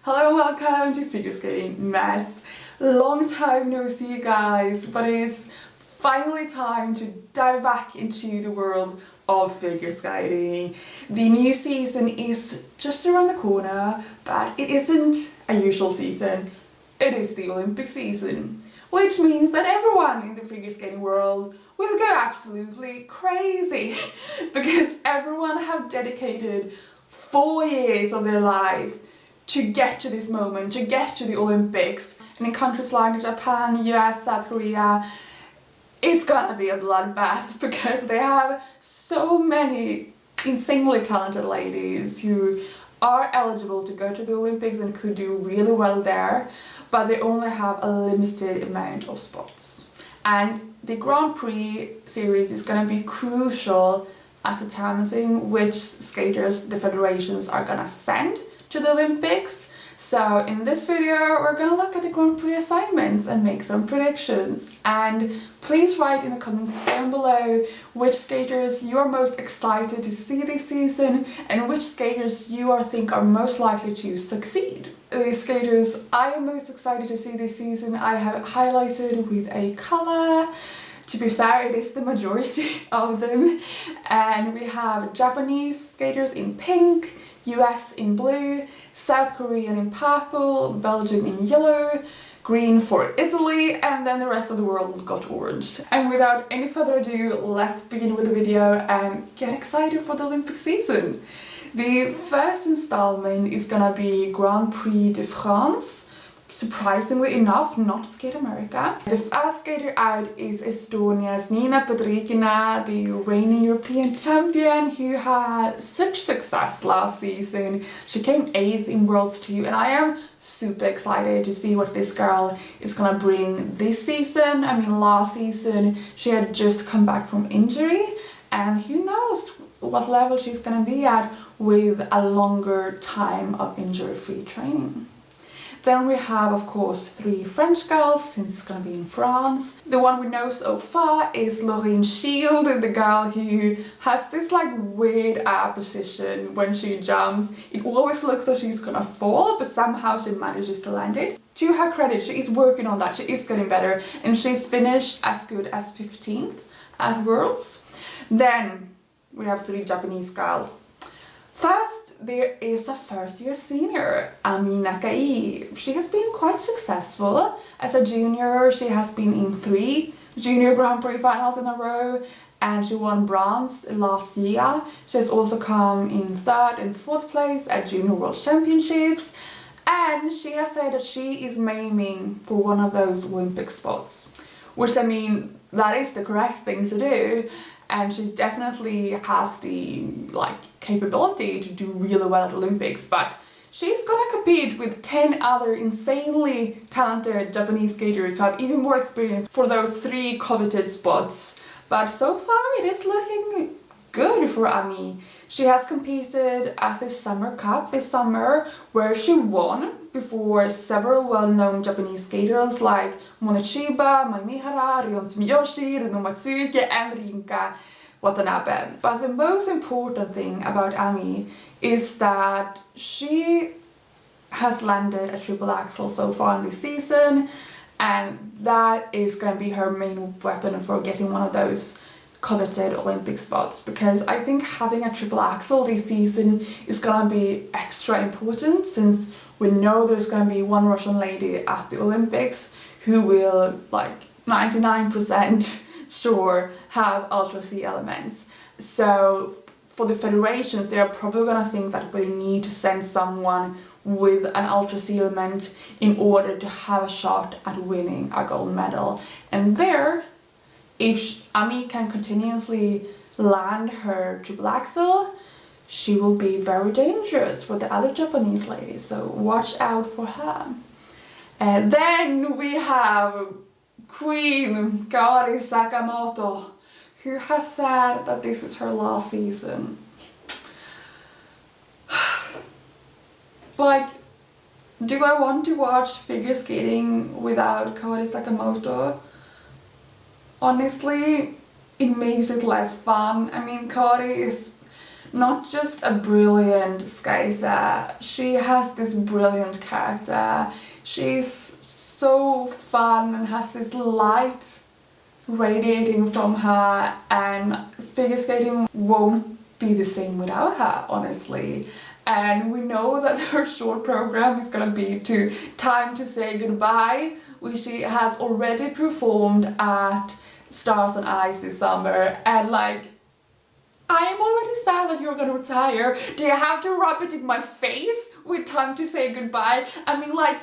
Hello and welcome to Figure Skating Mess. Long time no see, guys, but it is finally time to dive back into the world of figure skating. The new season is just around the corner, but it isn't a usual season. It is the Olympic season, which means that everyone in the figure skating world will go absolutely crazy because everyone have dedicated 4 years of their life to get to this moment, to get to the Olympics. And in countries like Japan, US, South Korea, it's gonna be a bloodbath because they have so many insanely talented ladies who are eligible to go to the Olympics and could do really well there, but they only have a limited amount of spots. And the Grand Prix series is gonna be crucial at determining which skaters the federations are gonna send to the Olympics. So in this video we're gonna look at the Grand Prix assignments and make some predictions. And please write in the comments down below which skaters you are most excited to see this season and which skaters you think are most likely to succeed. The skaters I am most excited to see this season I have highlighted with a colour. To be fair, it is the majority of them. And we have Japanese skaters in pink, US in blue, South Korean in purple, Belgium in yellow, green for Italy, and then the rest of the world got orange. And without any further ado, let's begin with the video and get excited for the Olympic season. The first installment is gonna be Grand Prix de France. Surprisingly enough, not Skate America. The first skater out is Estonia's Nina Petrikina, the reigning European champion who had such success last season. She came 8th in Worlds 2 and I am super excited to see what this girl is gonna bring this season. I mean, last season she had just come back from injury and who knows what level she's gonna be at with a longer time of injury-free training. Then we have, of course, 3 French girls, since it's gonna be in France. The one we know so far is Laurine Shield, the girl who has this like weird air position when she jumps. It always looks like she's gonna fall, but somehow she manages to land it. To her credit, she is working on that, she is getting better, and she finished as good as 15th at Worlds. Then we have 3 Japanese girls. First, there is a first-year senior, Ami Nakai. She has been quite successful. As a junior, she has been in 3 junior Grand Prix finals in a row, and she won bronze last year. She has also come in 3rd and 4th place at Junior World Championships, and she has said that she is aiming for one of those Olympic spots, which I mean, that is the correct thing to do. And she definitely has the capability to do really well at Olympics, but she's gonna compete with 10 other insanely talented Japanese skaters who have even more experience for those 3 coveted spots. But so far it is looking good for Ami. She has competed at the Summer Cup this summer where she won before several well-known Japanese skaters like Monechiba, Mai Mihara, Rion Sumiyoshi, Rino Matsuke and Rinka Watanabe. But the most important thing about Ami is that she has landed a triple axel so far in this season, and that is going to be her main weapon for getting one of those coveted Olympic spots, because I think having a triple axel this season is gonna be extra important since we know there's gonna be one Russian lady at the Olympics who will 99% sure have Ultra C elements. So for the federations, they are probably gonna think that we need to send someone with an Ultra C element in order to have a shot at winning a gold medal. And there, if Ami can continuously land her triple axel, she will be very dangerous for the other Japanese ladies, so watch out for her. And then we have Queen Kari Sakamoto, who has said that this is her last season. Do I want to watch figure skating without Kari Sakamoto? Honestly, it makes it less fun. I mean, Kari is not just a brilliant skater, she has this brilliant character. She's so fun and has this light radiating from her, and figure skating won't be the same without her, honestly. And we know that her short program is gonna be Time to Say Goodbye, which she has already performed at Stars on Ice this summer, and like, I am already sad that you're gonna retire. Do you have to rub it in my face with Time to Say Goodbye? I mean, like,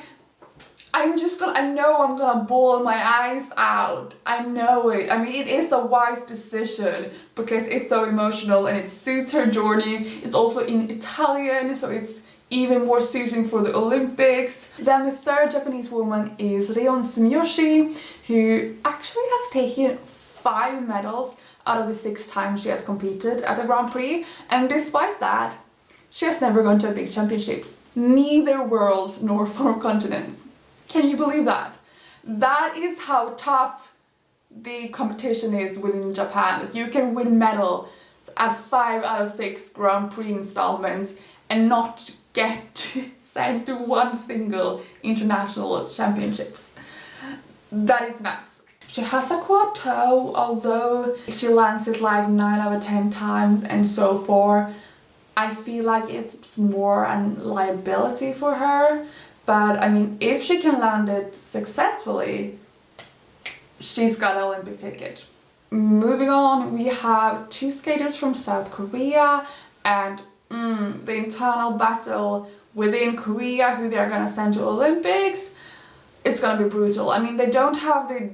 I know I'm gonna bawl my eyes out. I know it. I mean, it is a wise decision because it's so emotional and it suits her journey. It's also in Italian, so it's even more suiting for the Olympics. Then the third Japanese woman is Rion Sumiyoshi, who actually has taken 5 medals out of the 6 times she has competed at the Grand Prix, and despite that, she has never gone to a big championships, neither worlds nor 4 continents. Can you believe that? That is how tough the competition is within Japan. You can win medals at 5 out of 6 Grand Prix installments and not get sent to one single international championships. That is nuts. She has a quad toe, although she lands it like 9 out of 10 times and so forth. I feel like it's more a liability for her. But I mean, if she can land it successfully, she's got an Olympic ticket. Moving on, we have 2 skaters from South Korea, and the internal battle within Korea, who they're gonna send to Olympics, it's gonna be brutal. I mean, they don't have the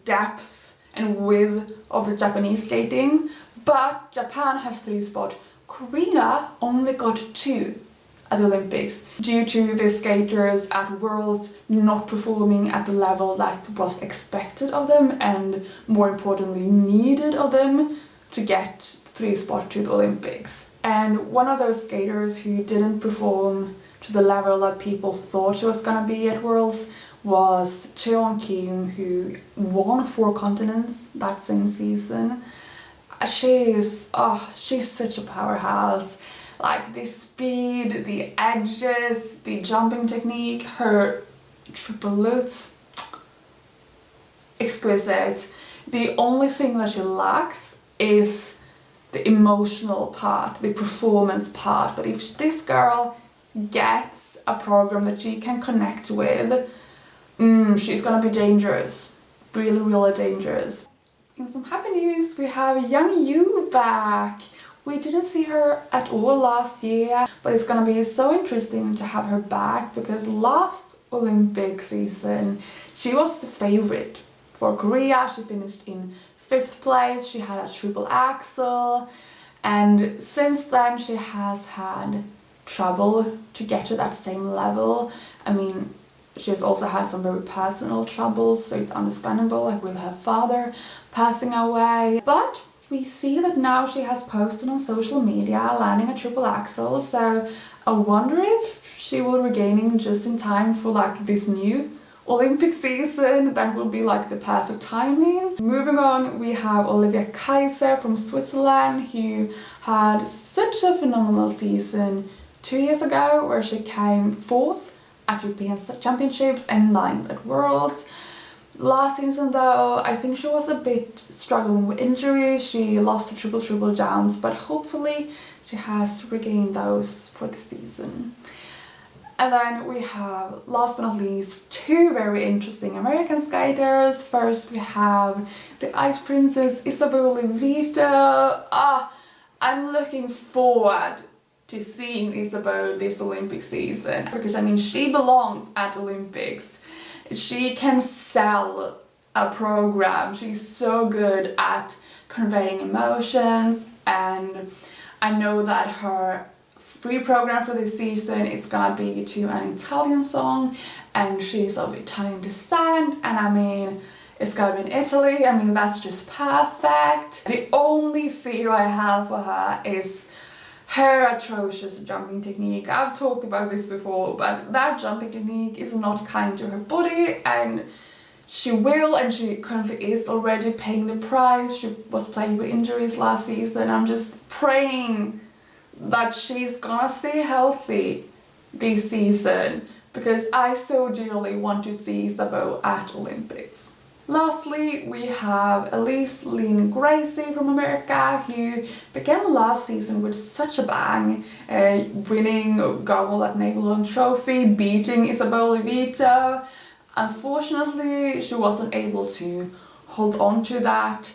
depth and width of the Japanese skating, but Japan has 3 spots. Korea only got 2 at the Olympics due to the skaters at Worlds not performing at the level that was expected of them and more importantly needed of them to get 3 spots to the Olympics. And one of those skaters who didn't perform to the level that people thought she was gonna be at Worlds was Cheon Kim, who won 4 continents that same season. She's such a powerhouse. Like the speed, the edges, the jumping technique, her triple lutz, exquisite. The only thing that she lacks is the emotional part, the performance part. But if this girl gets a program that she can connect with, she's gonna be dangerous. Really, really dangerous. In some happy news, we have Young Yu back. We didn't see her at all last year, but it's gonna be so interesting to have her back because last Olympic season she was the favorite for Korea. She finished in 5th place, she had a triple axel, and since then she has had trouble to get to that same level. I mean, she has also had some very personal troubles, so it's understandable, like with her father passing away. But we see that now she has posted on social media landing a triple axel, so I wonder if she will regaining just in time for like this new Olympic season. That will be like the perfect timing. Moving on, we have Olivia Kaiser from Switzerland, who had such a phenomenal season 2 years ago where she came 4th at European Championships and 9th at Worlds. Last season though, I think she was a bit struggling with injuries. She lost the triple jumps, but hopefully she has regained those for the season. And then we have, last but not least, 2 very interesting American skaters. First we have the Ice Princess Isabel Levita. I'm looking forward to seeing Isabel this Olympic season because I mean, she belongs at Olympics. She can sell a program. She's so good at conveying emotions, and I know that her free program for this season, it's gonna be to an Italian song, and she's of Italian descent, and I mean, it's gonna be in Italy. I mean, that's just perfect. The only fear I have for her is her atrocious jumping technique. I've talked about this before, but that jumping technique is not kind to her body, and she will, and she currently is already paying the price. She was playing with injuries last season. I'm just praying that she's gonna stay healthy this season, because I so dearly want to see Isabeau at Olympics. Lastly, we have Elise Lynn Gracie from America, who began last season with such a bang, winning gold at NHK Trophy, beating Isabel Levito. Unfortunately, she wasn't able to hold on to that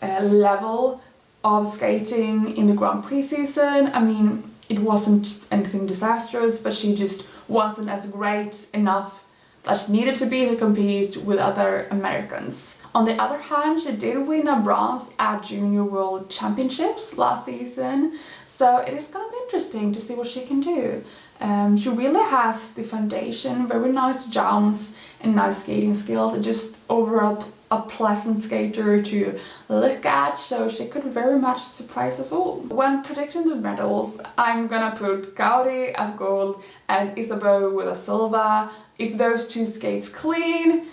level of skating in the Grand Prix season. I mean, it wasn't anything disastrous, but she just wasn't as great enough that she needed to be to compete with other Americans. On the other hand, she did win a bronze at Junior World Championships last season, so it is going to be interesting to see what she can do. She really has the foundation, very nice jumps and nice skating skills, and just overall a pleasant skater to look at, so she could very much surprise us all. When predicting the medals, I'm gonna put Gaudi as gold and Isabeau with a silver. If those two skates clean,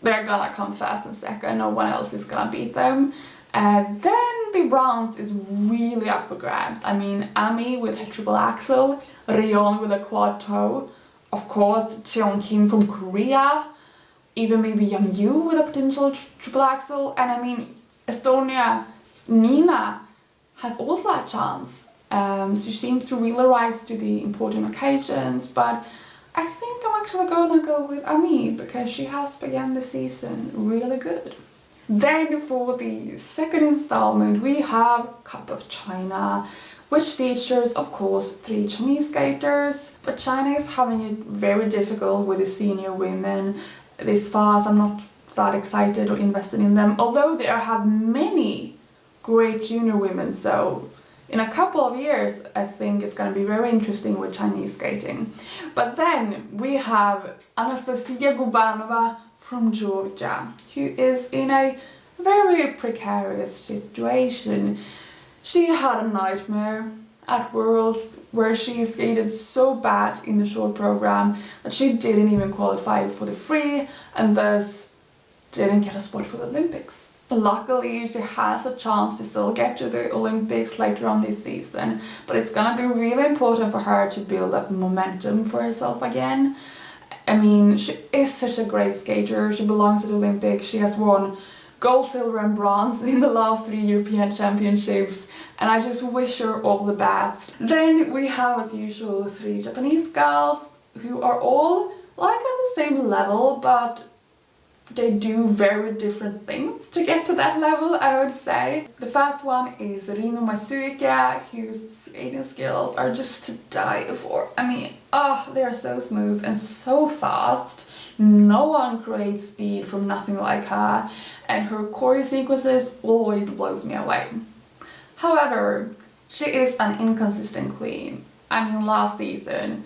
they're gonna come fast in second, no one else is gonna beat them. Then the bronze is really up for grabs. I mean, Ami with her triple axel, Rion with a quad toe, of course Cheon Kim from Korea, even maybe Young Yu with a potential triple axel, and I mean, Estonia's Nina has also a chance. She seems to really rise to the important occasions, but I think I'm actually gonna go with Ami because she has begun the season really good. Then for the second installment we have Cup of China, which features of course 3 Chinese skaters, but China is having it very difficult with the senior women this far, so I'm not that excited or invested in them, although they have many great junior women, so in a couple of years I think it's going to be very interesting with Chinese skating. But then we have Anastasia Gubanova from Georgia, who is in a very precarious situation. She had a nightmare at Worlds where she skated so bad in the short program that she didn't even qualify for the free and thus didn't get a spot for the Olympics. Luckily, she has a chance to still get to the Olympics later on this season, but it's gonna be really important for her to build up momentum for herself again. I mean, she is such a great skater, she belongs to the Olympics, she has won gold, silver and bronze in the last 3 European Championships, and I just wish her all the best. Then we have, as usual, 3 Japanese girls who are all like at the same level, but they do very different things to get to that level, I would say. The first one is Rino Masuika, whose skating skills are just to die for. I mean, they are so smooth and so fast. No one creates speed from nothing like her, and her choreo sequences always blows me away. However, she is an inconsistent queen. I mean, last season,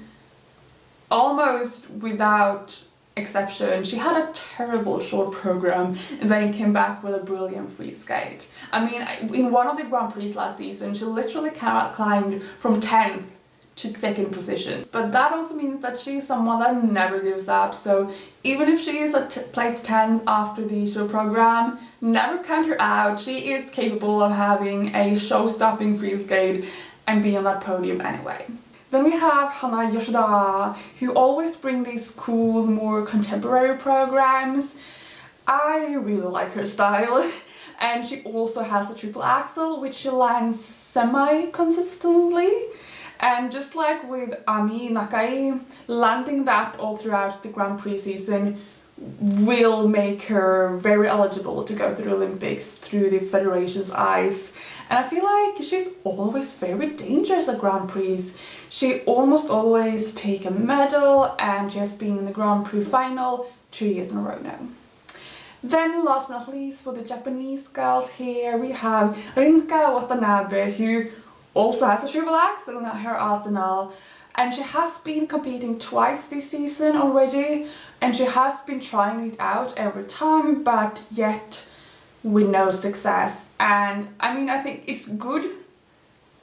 almost without exception, she had a terrible short program and then came back with a brilliant free skate. I mean, in one of the Grand Prix last season, she literally climbed from 10th to 2nd position. But that also means that she's someone that never gives up, so even if she is placed 10th after the show program, never count her out. She is capable of having a show-stopping free skate and be on that podium anyway. Then we have Hana Yoshida, who always bring these cool, more contemporary programs. I really like her style. And she also has the triple axel, which she lands semi-consistently. And just like with Ami Nakai, landing that all throughout the Grand Prix season will make her very eligible to go to the Olympics through the federation's eyes. And I feel like she's always very dangerous at Grand Prix. She almost always takes a medal, and she has been in the Grand Prix final 2 years in a row now. Then last but not least, for the Japanese girls here, we have Rinka Watanabe, who also has a triple axel in her arsenal, and she has been competing twice this season already, and she has been trying it out every time, but yet with no success. And I mean, I think it's good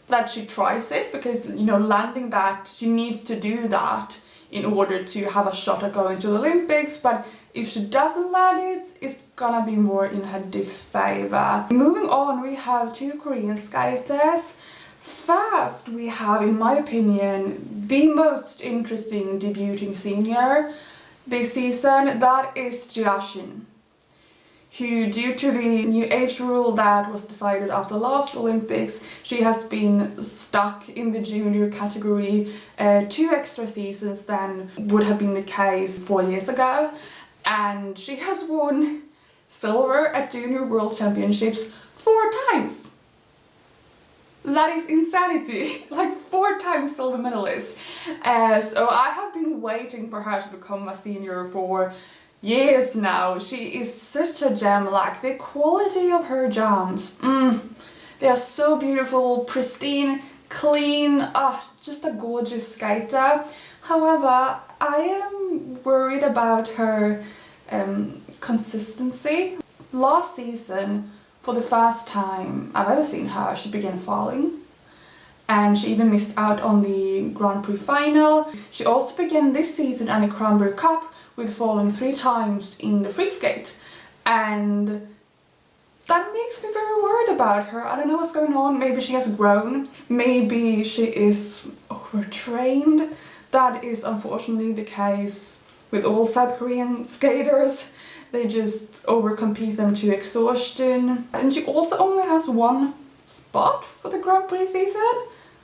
that she tries it, because, you know, landing that, she needs to do that in order to have a shot at going to the Olympics, but if she doesn't land it, it's gonna be more in her disfavor. Moving on, we have 2 Korean skaters, First, we have, in my opinion, the most interesting debuting senior this season. That is Jiashin, who, due to the new age rule that was decided after the last Olympics, she has been stuck in the junior category 2 extra seasons than would have been the case 4 years ago. And she has won silver at Junior World Championships 4 times. That is insanity! Like 4 times silver medalist. So I have been waiting for her to become a senior for years now. She is such a gem. Like the quality of her jumps, they are so beautiful, pristine, clean, just a gorgeous skater. However, I am worried about her consistency. Last season, for the first time I've ever seen her, she began falling. And she even missed out on the Grand Prix final. She also began this season at the Cranberry Cup with falling 3 times in the free skate. And that makes me very worried about her. I don't know what's going on. Maybe she has grown. Maybe she is overtrained. That is unfortunately the case with all South Korean skaters. They just overcompete them to exhaustion. And she also only has 1 spot for the Grand Prix season.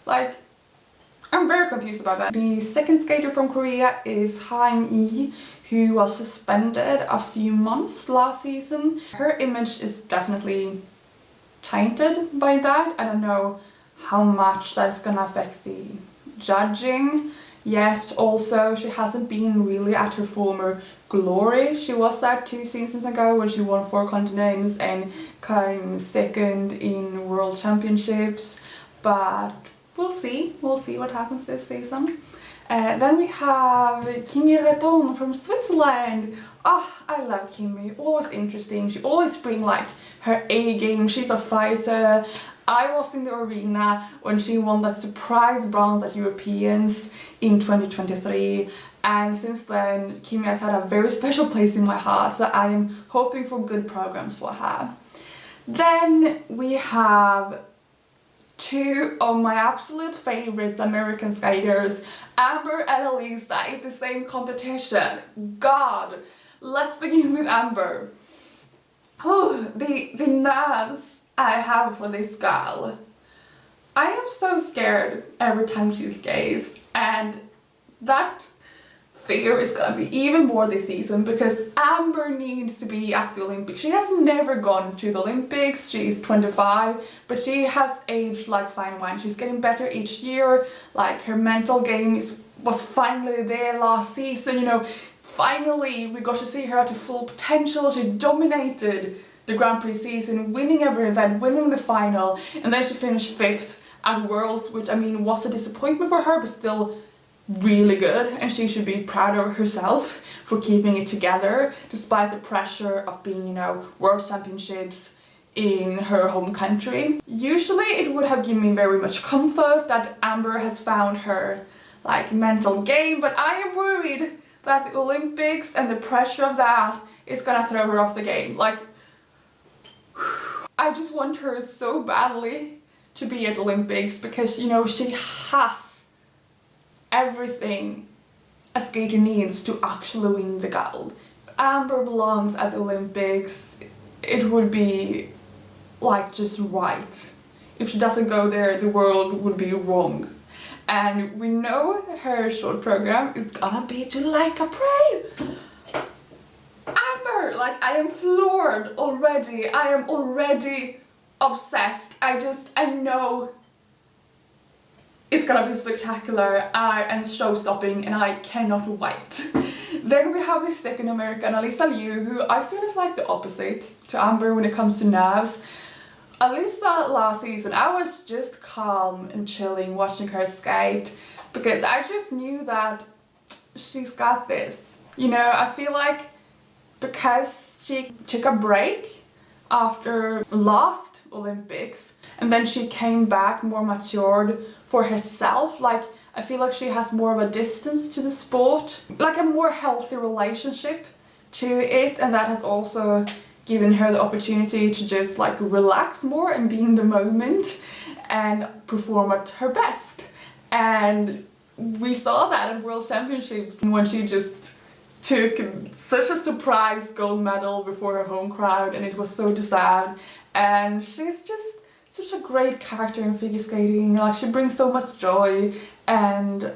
Like, I'm very confused about that. The second skater from Korea is Ha-In, who was suspended a few months last season. Her image is definitely tainted by that. I don't know how much that's gonna affect the judging. Yet also, she hasn't been really at her former glory. She was that 2 seasons ago when she won 4 continents and came second in World Championships. But we'll see what happens this season. Then we have Kimi Repon from Switzerland. I love Kimi, always interesting. She always brings like her A game. She's a fighter. I was in the arena when she won that surprise bronze at Europeans in 2023, and since then Kimi has had a very special place in my heart, so I am hoping for good programs for her. Then we have 2 of my absolute favorites American skaters, Amber and Elisa, in the same competition. God, let's begin with Amber. Oh, the nerves I have for this girl. I am so scared every time she skates, and that fear is gonna be even more this season because Amber needs to be at the Olympics. She has never gone to the Olympics. She's 25, but she has aged like fine wine. She's getting better each year. Like her mental game was finally there last season. You know, finally we got to see her at her full potential. She dominated the Grand Prix season, winning every event, winning the final, and then she finished 5th at Worlds, which I mean was a disappointment for her, but still really good, and she should be proud of herself for keeping it together despite the pressure of being, you know, World Championships in her home country. Usually it would have given me very much comfort that Amber has found her like mental game, but I am worried that the Olympics and the pressure of that is gonna throw her off the game. Like, I just want her so badly to be at Olympics because, you know, she has everything a skater needs to actually win the gold. Amber belongs at the Olympics. It would be like just right. If she doesn't go there, the world would be wrong. And we know her short program is gonna be to like a prey. Amber, like I am floored already. I am already obsessed. I know it's gonna be spectacular and show-stopping, and I cannot wait. Then we have the second American, Alyssa Liu, who I feel is like the opposite to Amber when it comes to nerves. Alyssa last season, I was just calm and chilling watching her skate because I just knew that she's got this. You know, I feel like because she took a break after last Olympics and then she came back more matured for herself, like I feel like she has more of a distance to the sport, like a more healthy relationship to it, and that has also given her the opportunity to just like relax more and be in the moment. and perform at her best. And we saw that at World Championships when she just took such a surprise gold medal before her home crowd, and it was so deserved. And she's just such a great character in figure skating. Like, she brings so much joy and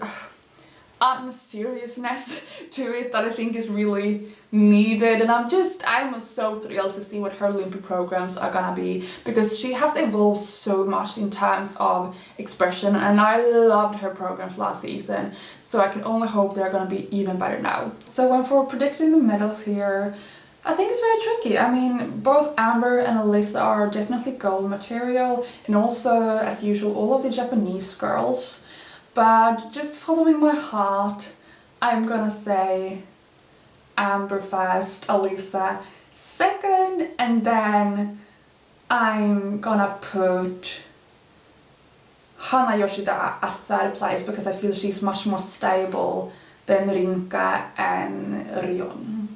seriousness to it that I think is really needed, and I'm so thrilled to see what her Olympic programs are gonna be, because she has evolved so much in terms of expression, and I loved her programs last season, so I can only hope they're gonna be even better now. So when for predicting the medals here, I think it's very tricky. I mean, both Amber and Alyssa are definitely gold material, and also, as usual, all of the Japanese girls. But just following my heart, I'm gonna say Amber first, Alyssa second, and then I'm gonna put Hana Yoshida at third place, because I feel she's much more stable than Rinka and Rion.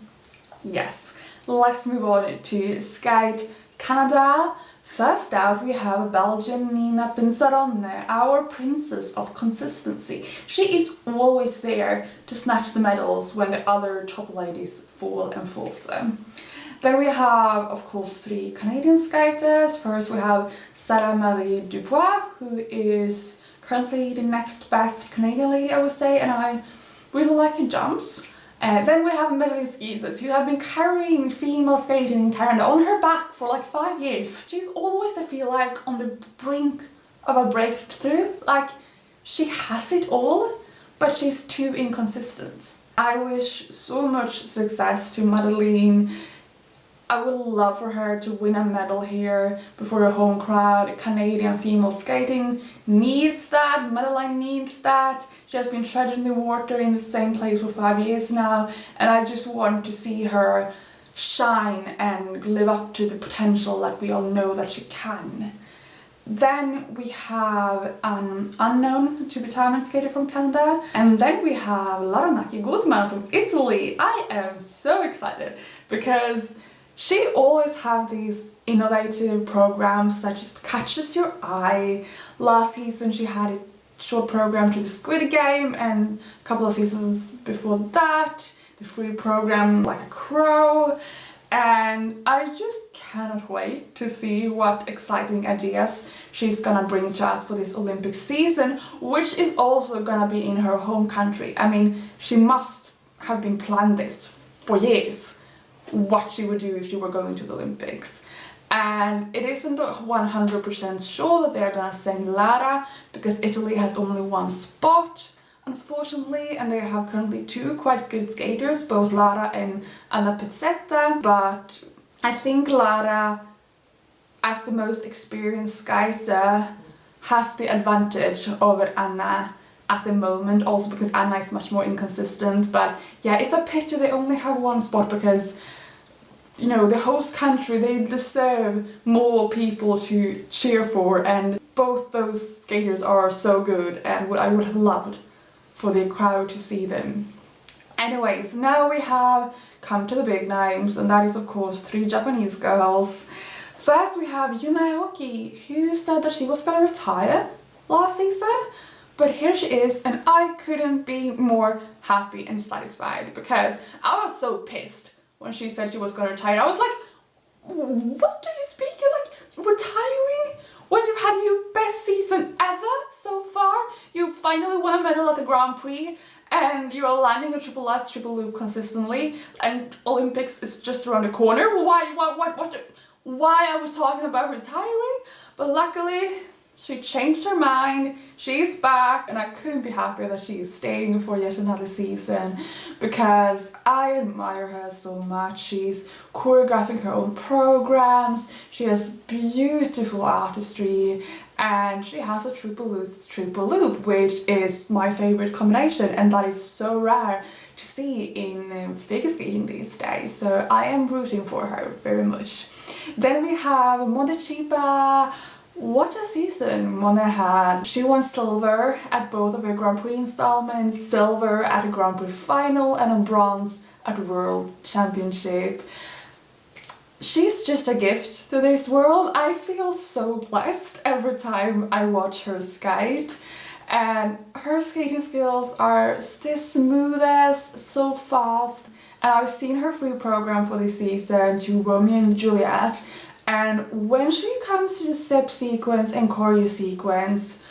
Yes, let's move on to Skate Canada. First out, we have Belgian Nina Pinzarone, our princess of consistency. She is always there to snatch the medals when the other top ladies fall and falter. Then we have, of course, 3 Canadian skaters. First we have Sarah Marie Dubois, who is currently the next best Canadian lady, I would say, and I really like her jumps. Then we have Melanie Skeezes, who have been carrying female skating in Canada on her back for like 5 years. She's always, I feel like, on the brink of a breakthrough. Like, she has it all, but she's too inconsistent. I wish so much success to Madeleine. I would love for her to win a medal here before a home crowd. Canadian female skating needs that, Madeleine needs that. She has been treading the water in the same place for 5 years now, and I just want to see her shine and live up to the potential that we all know that she can. Then we have an unknown two-time skater from Canada, and then we have Laranaki Gutman from Italy. I am so excited because she always have these innovative programs that just catches your eye. Last season she had a short program to the Squid Game, and a couple of seasons before that the free program Like a Crow, and I just cannot wait to see what exciting ideas she's gonna bring to us for this Olympic season, which is also gonna be in her home country. I mean, she must have been planned this for years, what she would do if she were going to the Olympics. And it isn't 100% sure that they're gonna send Lara, because Italy has only 1 spot, unfortunately, and they have currently 2 quite good skaters, both Lara and Anna Pizzetta. But I think Lara, as the most experienced skater, has the advantage over Anna at the moment, also because Anna is much more inconsistent. But yeah, it's a pity they only have 1 spot, because, you know, the host country, they deserve more people to cheer for, and both those skaters are so good, and I would have loved for the crowd to see them. Anyways, now we have come to the big names, and that is of course 3 Japanese girls. First we have Yuna Aoki, who said that she was gonna retire last season, but here she is, and I couldn't be more happy and satisfied, because I was so pissed when she said she was gonna retire. I was like, what do you speak? Like, retiring when you had your best season ever so far? You finally won a medal at the Grand Prix, and you're landing a triple S, triple loop consistently, and Olympics is just around the corner. Why are we talking about retiring? But luckily, she changed her mind, she's back, and I couldn't be happier that she is staying for yet another season, because I admire her so much. She's choreographing her own programs, she has beautiful artistry, and she has a triple loop, which is my favorite combination, and that is so rare to see in figure skating these days, so I am rooting for her very much. Then we have Mone Chiba. What a season Mone had. She won silver at both of her Grand Prix installments, silver at a Grand Prix final, and a bronze at World Championship. she's just a gift to this world. I feel so blessed every time I watch her skate. And her skating skills are the smoothest, so fast. And I've seen her free program for this season to Romeo and Juliet. And when she comes to the step sequence and choreo sequence,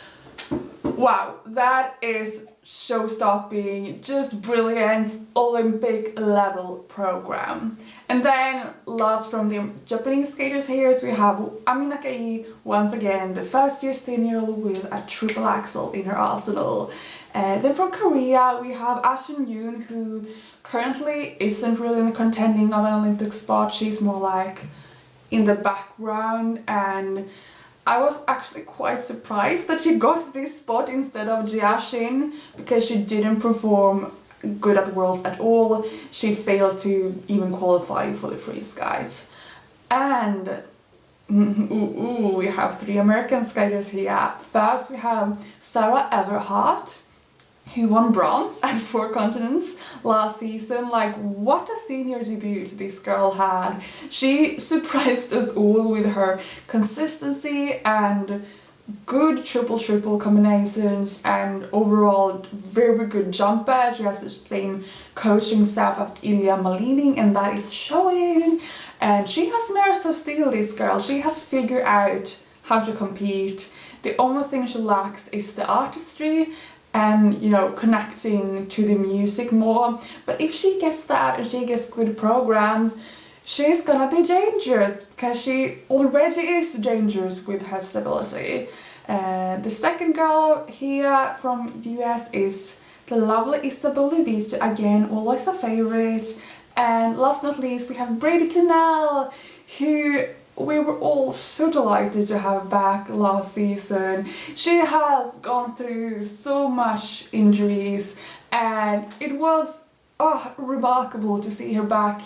wow, that is show-stopping, just brilliant Olympic level program. And then last from the Japanese skaters here, we have Ami Nakai, once again the first year senior with a triple axel in her arsenal. Then from Korea we have Ashun Yoon, who currently isn't really in the contending of an Olympic spot. She's more like in the background, and I was actually quite surprised that she got this spot instead of Jiashin, because she didn't perform good at Worlds at all. She failed to even qualify for the free skate. And we have 3 American skaters here. First we have Sarah Everhart, who won bronze at 4 continents last season. Like, what a senior debut this girl had. She surprised us all with her consistency and good triple combinations, and overall very good jumper. She has the same coaching staff as Ilya Malinin, and that is showing. And she has nerves of steel, this girl. She has figured out how to compete. The only thing she lacks is the artistry and, you know, connecting to the music more. But if she gets that and she gets good programs, she's gonna be dangerous, because she already is dangerous with her stability. The second girl here from the US is the lovely Isabelle Levite, again always a favourite. And last but not least we have Brady Tinnell, who we were all so delighted to have back last season. She has gone through so much injuries, and it was remarkable to see her back,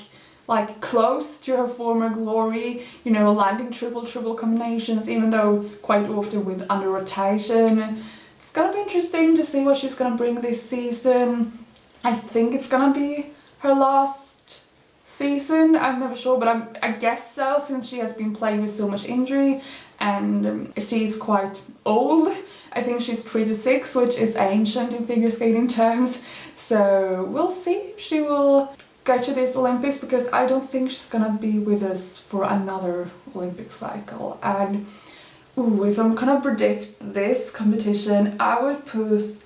like close to her former glory, you know, landing triple combinations, even though quite often with under rotation. It's gonna be interesting to see what she's gonna bring this season. I think it's gonna be her last season, I'm never sure, but I guess so, since she has been playing with so much injury, and she's quite old. I think she's 36, which is ancient in figure skating terms. So we'll see if she will go to this Olympics, because I don't think she's gonna be with us for another Olympic cycle. And if I'm gonna predict this competition, I would put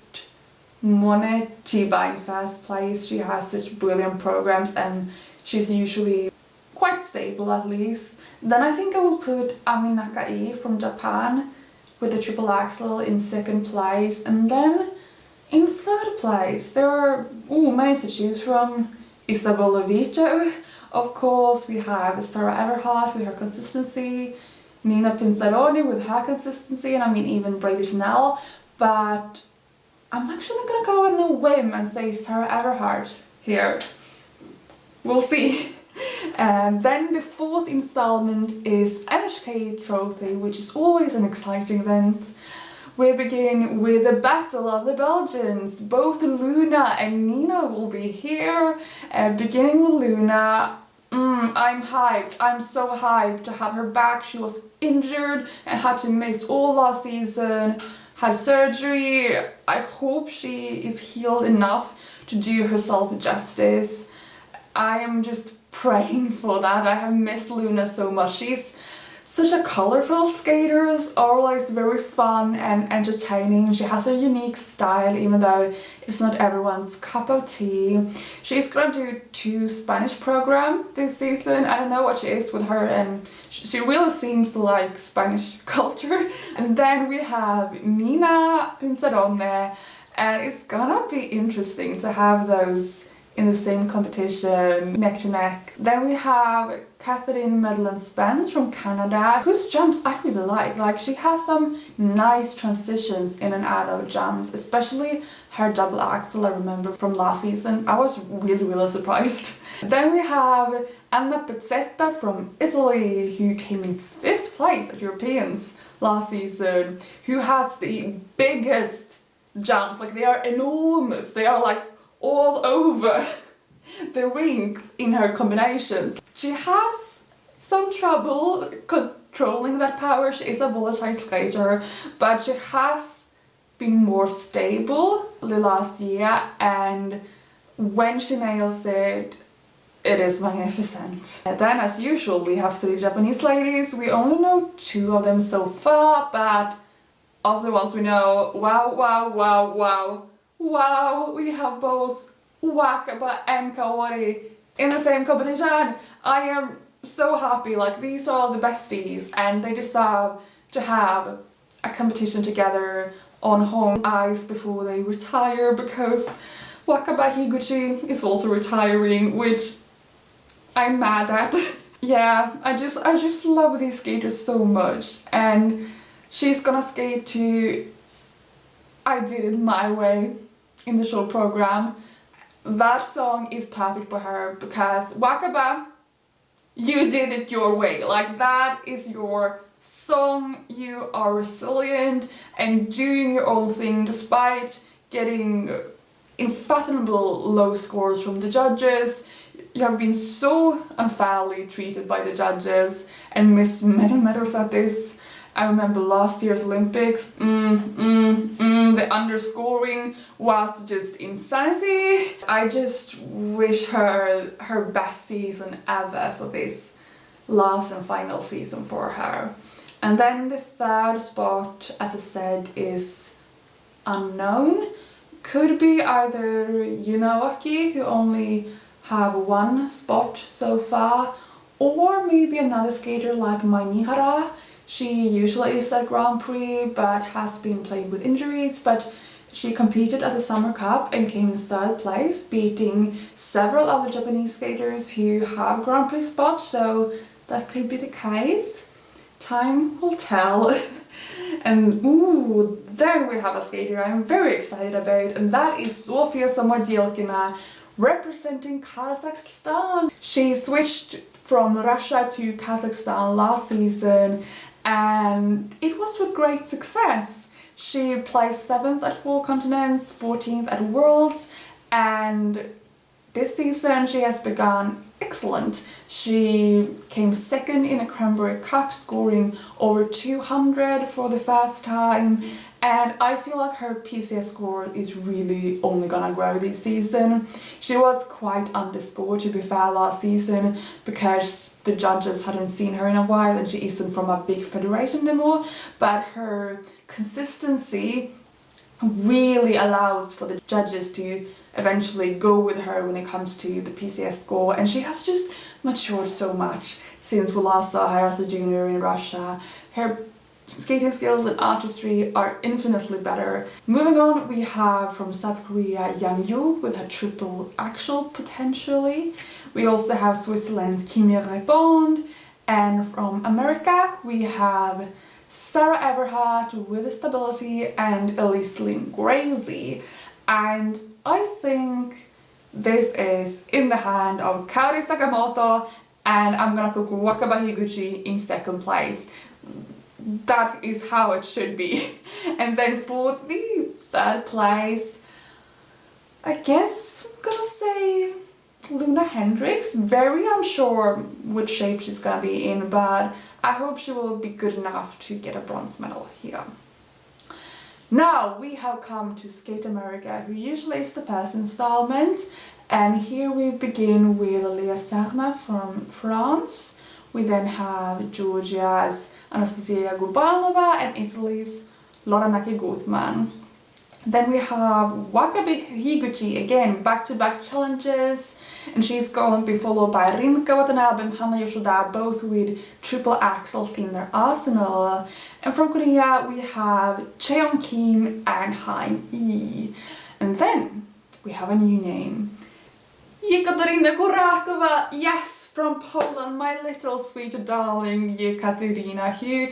Monet Chiba in first place. She has such brilliant programs and she's usually quite stable, at least. Then I think I will put Ami Nakai from Japan with the triple axel in second place. And then in third place there are many to choose from. Isabelle Levite, of course, we have Sarah Everhart with her consistency, Nina Pinzaroni with her consistency, and I mean even Brady Tinnell. But I'm actually gonna go on a whim and say Sarah Everhart here. We'll see. And then the fourth installment is NHK Trophy, which is always an exciting event. We begin with the Battle of the Belgians. Both Luna and Nina will be here. Beginning with Luna, I'm hyped. I'm so hyped to have her back. She was injured and had to miss all last season, had surgery. I hope she is healed enough to do herself justice. I am just praying for that. I have missed Luna so much. She's such a colorful skater, always very fun and entertaining. She has a unique style, even though it's not everyone's cup of tea. She's gonna do 2 Spanish programs this season. I don't know what she is with her, and she really seems to like Spanish culture. And then we have Nina Pinzarone, and it's gonna be interesting to have those in the same competition, neck to neck. Then we have Catherine Medland-Spence from Canada, whose jumps I really like. Like, she has some nice transitions in and out of jumps, especially her double axel. I remember from last season. I was really surprised. Then we have Anna Pezzetta from Italy, who came in 5th place at Europeans last season, who has the biggest jumps. Like, they are enormous. They are like all over the rink in her combinations. She has some trouble controlling that power. She is a volatile skater, but she has been more stable the last year, and when she nails it, it is magnificent. And then, as usual, we have 3 Japanese ladies. We only know 2 of them so far, but of the ones we know, wow, wow, wow, wow, wow, we have both Wakaba and Kaori in the same competition. I am so happy, like these are the besties and they deserve to have a competition together on home ice before they retire, because Wakaba Higuchi is also retiring, which I'm mad at. Yeah, I just love these skaters so much, and she's gonna skate to I Did It My Way in the show program. That song is perfect for her because Wakaba, you did it your way. Like, that is your song. You are resilient and doing your own thing despite getting unfathomable low scores from the judges. You have been so unfairly treated by the judges and missed many medals at this. I remember last year's Olympics, the underscoring was just insanity. I just wish her her best season ever for this last and final season for her. And then the 3rd spot, as I said, is unknown. Could be either Yunaoki, who only have 1 spot so far, or maybe another skater like Mai Mihara. She usually is at Grand Prix but has been playing with injuries, but she competed at the Summer Cup and came in 3rd place, beating several other Japanese skaters who have Grand Prix spots, so that could be the case. Time will tell. And ooh, then we have a skater I'm very excited about, and that is Sofia Samodzielkina, representing Kazakhstan. She switched from Russia to Kazakhstan last season, and it was with great success. She placed 7th at 4 continents, 14th at Worlds, and this season she has begun excellent. She came 2nd in a Cranberry Cup, scoring over 200 for the first time, and I feel like her PCS score is really only gonna grow this season. She was quite underscored, to be fair, last season because the judges hadn't seen her in a while and she isn't from a big federation anymore, but her consistency really allows for the judges to eventually go with her when it comes to the PCS score, and she has just matured so much since we last saw her as a junior in Russia. Her skating skills and artistry are infinitely better. Moving on, we have from South Korea Yang Yu with her triple axel potentially. We also have Switzerland's Kimi Raibond, and from America we have Sarah Everhart with the stability and Elise Lynn Gracie. And I think this is in the hand of Kaori Sakamoto, and I'm gonna put Wakaba Higuchi in 2nd place. That is how it should be. And then for the 3rd place, I guess I'm gonna say Luna Hendricks. Very unsure which shape she's gonna be in, but I hope she will be good enough to get a bronze medal here. Now we have come to Skate America, who usually is the first installment, and here we begin with Léa Serna from France. We then have Georgia's Anastasia Gubanova and Italy's Laura Naki-Gutman. Then we have Wakabe Higuchi, again back-to-back challenges, and she's going to be followed by Rimka Watanabe and Hana Yoshida, both with triple axels in their arsenal. And from Korea we have Cheon Kim and Han Yi. And then we have a new name. Yekaterina Kurakova, yes, from Poland, my little sweet darling Yekaterina, who,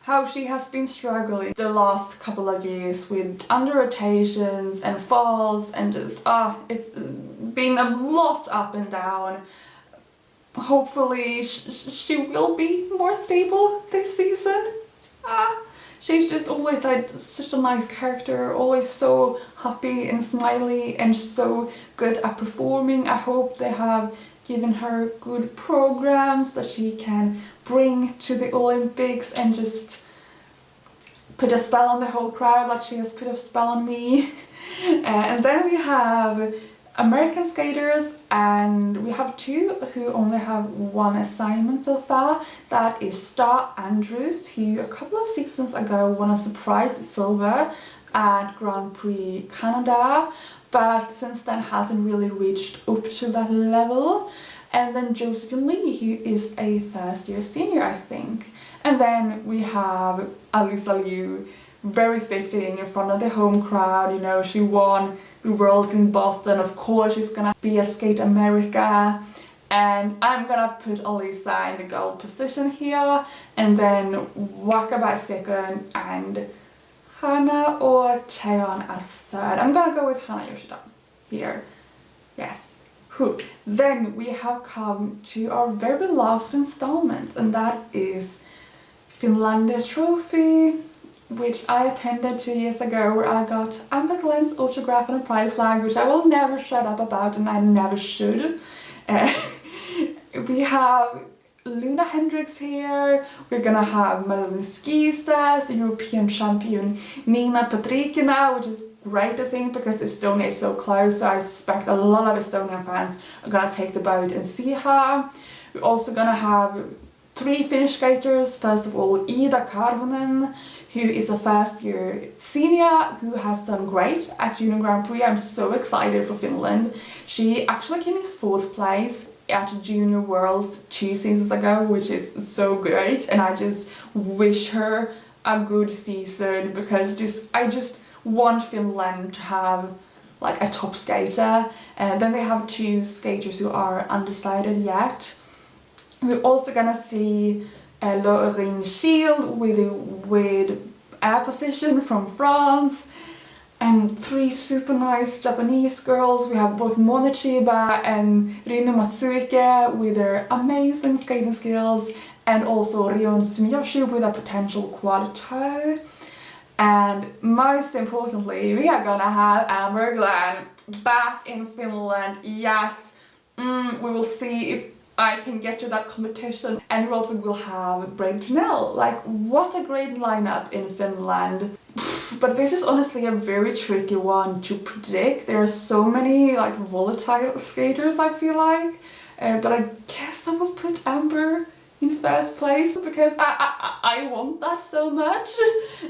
how she has been struggling the last couple of years with under rotations and falls, and just, it's been a lot up and down. Hopefully she will be more stable this season. She's just always had such a nice character, always so happy and smiley and so good at performing. I hope they have given her good programs that she can bring to the Olympics and just put a spell on the whole crowd like she has put a spell on me. And then we have American skaters, and we have two who only have one assignment so far. That is Star Andrews, who a couple of seasons ago won a surprise silver at Grand Prix Canada, but since then hasn't really reached up to that level. And then Josephine Lee, who is a first year senior, I think. And then we have Alyssa Liu, very fitting in front of the home crowd. You know, she won the Worlds in Boston. Of course, she's gonna be at Skate America. And I'm gonna put Alyssa in the gold position here. And then Waka by second and Hana or Cheon as third. I'm gonna go with Hana Yoshida here. Yes. Then we have come to our very last installment, and that is Finlandia Trophy, which I attended 2 years ago, where I got Amber Glenn's autograph and a pride flag, which I will never shut up about, and I never should. We have Luna Hendricks here. We're gonna have Madeline Skisas, the European champion Nina Petrikina, which is great, I think, because Estonia is so close, so I suspect a lot of Estonian fans are gonna take the boat and see her. We're also gonna have 3 Finnish skaters. First of all, Ida Karvonen, who is a first year senior who has done great at Junior Grand Prix. I'm so excited for Finland. She actually came in 4th place at Junior Worlds 2 seasons ago, which is so great, and I just wish her a good season, because I just want Finland to have like a top skater. And then they have 2 skaters who are undecided yet. We're also gonna see Lauren Shield with air position from France, and 3 super nice Japanese girls. We have both Mona Chiba and Rinu Matsuike with their amazing skating skills, and also Rion Sumiyoshi with a potential quad toe. And most importantly, we are gonna have Amber Glenn back in Finland. Yes, we will see if I can get to that competition. And we also will have Brave Tunnel. Like, what a great lineup in Finland. But this is honestly a very tricky one to predict. There are so many like volatile skaters, I feel like. But I guess I will put Amber in 1st place, because I want that so much.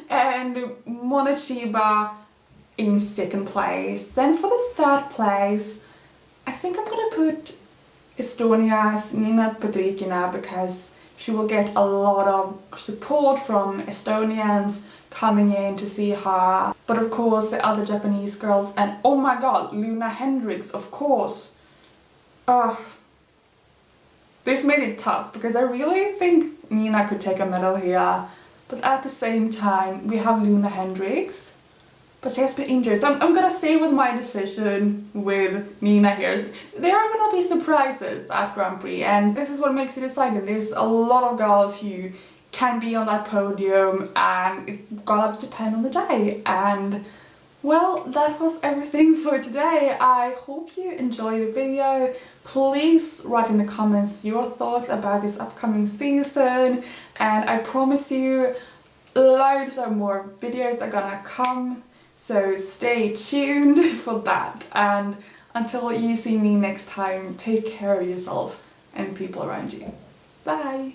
And Mona Chiba in 2nd place. Then for the 3rd place, I think I'm gonna put Estonia's Nina Petrikina, because she will get a lot of support from Estonians coming in to see her. But of course the other Japanese girls, and oh my god, Luna Hendricks, of course. This made it tough, because I really think Nina could take a medal here. But at the same time, we have Luna Hendricks, but she has been injured. So I'm gonna stay with my decision with Nina here. There are gonna be surprises at Grand Prix, and this is what makes it exciting. There's a lot of girls who can be on that podium, and it's gonna depend on the day. And well, that was everything for today. I hope you enjoyed the video. Please write in the comments your thoughts about this upcoming season, and I promise you loads of more videos are gonna come, so stay tuned for that. And until you see me next time, take care of yourself and people around you. Bye!